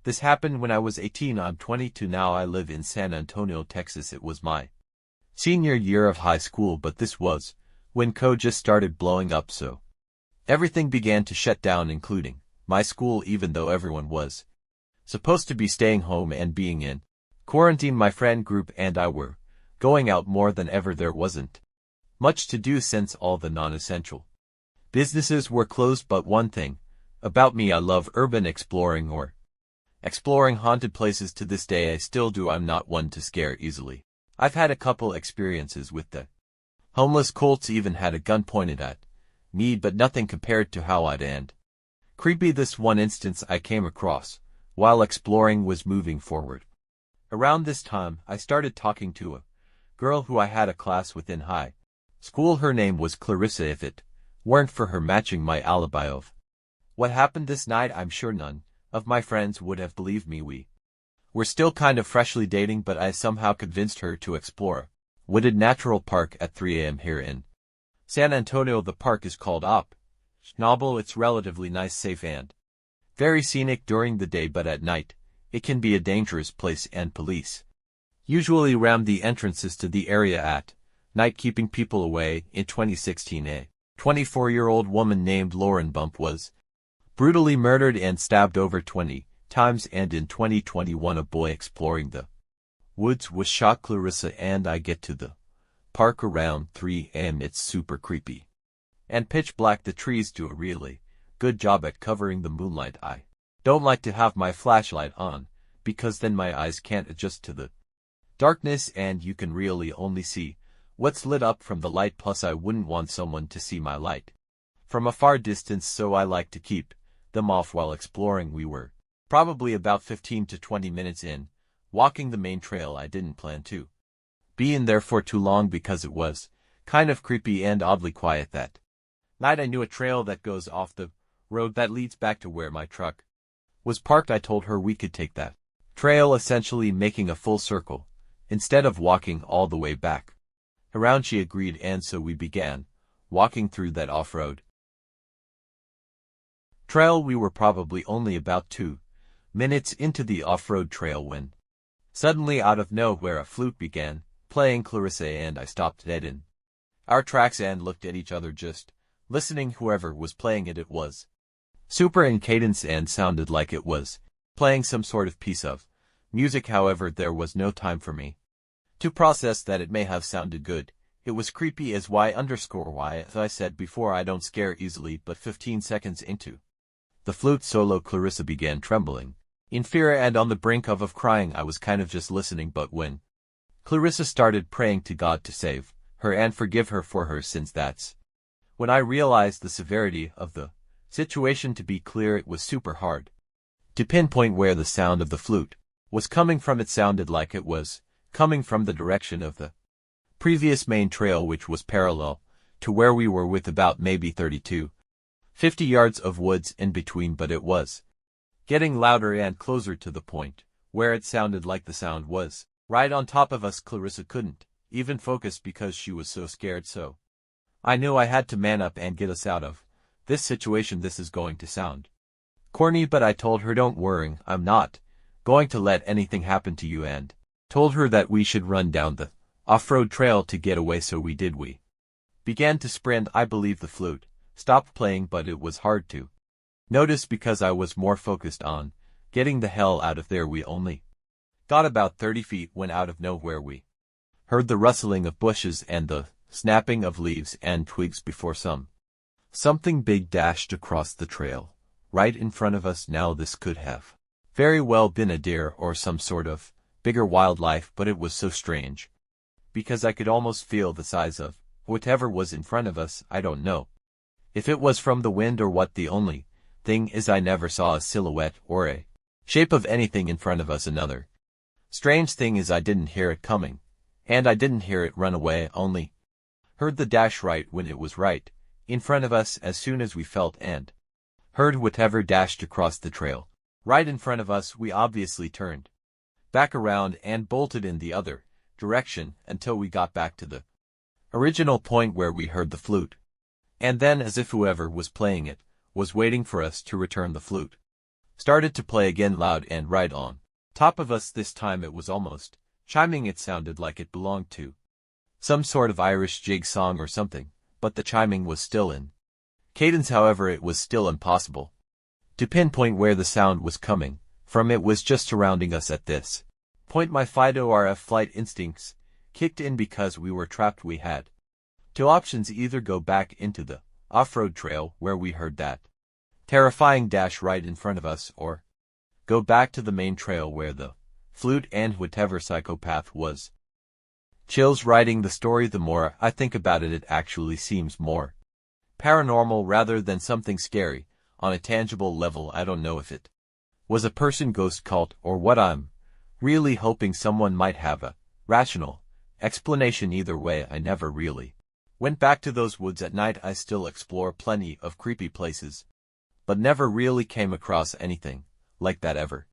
This happened when I was 18. I'm 22 now. I live in San Antonio, Texas. It was my senior year of high school, but this was when code just started blowing up, so everything began to shut down, including my school, even though everyone was supposed to be staying home and being in quarantine. My friend group and I were going out more than ever. There wasn't much to do since all the non-essential businesses were closed, but one thing about me, I love urban exploring or exploring haunted places. To this day I still do. I'm not one to scare easily. I've had a couple experiences with the homeless cults, even had a gun pointed at me, but nothing compared to how I'd and creepy this one instance I came across while exploring was moving forward. Around this time, I started talking to a girl who I had a class with in high school. Her name was Clarissa. If it weren't for her matching my alibi of what happened this night, I'm sure none of my friends would have believed me. We were still kind of freshly dating, but I somehow convinced her to explore a wooded natural park at 3 a.m. here in San Antonio. The park is called Op Schnabel. It's relatively nice, safe, and very scenic during the day, but at night, it can be a dangerous place, and police usually ram the entrances to the area at night, keeping people away. In 2016, a 24-year-old woman named Lauren Bump was brutally murdered and stabbed over 20 times, and in 2021 a boy exploring the woods was shot. Clarissa and I get to the park around 3 a.m. It's super creepy and pitch black. The trees do a really good job at covering the moonlight. I don't like to have my flashlight on because then my eyes can't adjust to the darkness and you can really only see what's lit up from the light. Plus I wouldn't want someone to see my light from a far distance, so I like to keep them off while exploring. We were probably about 15 to 20 minutes in, walking the main trail. I didn't plan to be in there for too long because it was kind of creepy and oddly quiet that night. I knew a trail that goes off the road that leads back to where my truck was parked. I told her we could take that trail, essentially making a full circle instead of walking all the way back around. She agreed, and so we began walking through that off-road trail. We were probably only about 2 minutes into the off-road trail when suddenly out of nowhere a flute began playing. Clarissa and I stopped dead in our tracks and looked at each other, just listening. Whoever was playing it, it was super in cadence and sounded like it was playing some sort of piece of music. However, there was no time for me to process that it may have sounded good. It was creepy as Y_Y. As I said before, I don't scare easily, but 15 seconds into the flute solo, Clarissa began trembling in fear and on the brink of crying. I was kind of just listening, but when Clarissa started praying to God to save her and forgive her for her sins, that's when I realized the severity of the situation. To be clear, it was super hard to pinpoint where the sound of the flute was coming from. It sounded like it was coming from the direction of the previous main trail, which was parallel to where we were, with about maybe 50 yards of woods in between, but it was getting louder and closer to the point where it sounded like the sound was right on top of us. Clarissa couldn't even focus because she was so scared, so I knew I had to man up and get us out of this situation. This is going to sound corny, but I told her, don't worry, I'm not going to let anything happen to you, and told her that we should run down the off-road trail to get away. So we did. We began to sprint. I believe the flute stopped playing, but it was hard to notice because I was more focused on getting the hell out of there. We only got about 30 feet when out of nowhere we heard the rustling of bushes and the snapping of leaves and twigs before something big dashed across the trail right in front of us. Now this could have very well been a deer or some sort of bigger wildlife, but it was so strange because I could almost feel the size of whatever was in front of us. I don't know if it was from the wind or what. The only thing is I never saw a silhouette or a shape of anything in front of us. Another strange thing is I didn't hear it coming, and I didn't hear it run away, only heard the dash right when it was right in front of us. As soon as we felt and heard whatever dashed across the trail right in front of us, we obviously turned back around and bolted in the other direction until we got back to the original point where we heard the flute. And then, as if whoever was playing it was waiting for us to return the flute, started to play again loud and right on top of us. This time it was almost chiming. It sounded like it belonged to some sort of Irish jig song or something, but the chiming was still in cadence. However, it was still impossible to pinpoint where the sound was coming from. It was just surrounding us at this point. My FIDO-RF flight instincts kicked in because we were trapped. We had two options: either go back into the off-road trail where we heard that terrifying dash right in front of us, or go back to the main trail where the flute and whatever psychopath was. Chills writing the story. The more I think about it, it actually seems more paranormal rather than something scary on a tangible level. I don't know if it was a person ghost cult or what. I'm really hoping someone might have a rational explanation. Either way, I never really went back to those woods at night. I still explore plenty of creepy places, but never really came across anything like that ever.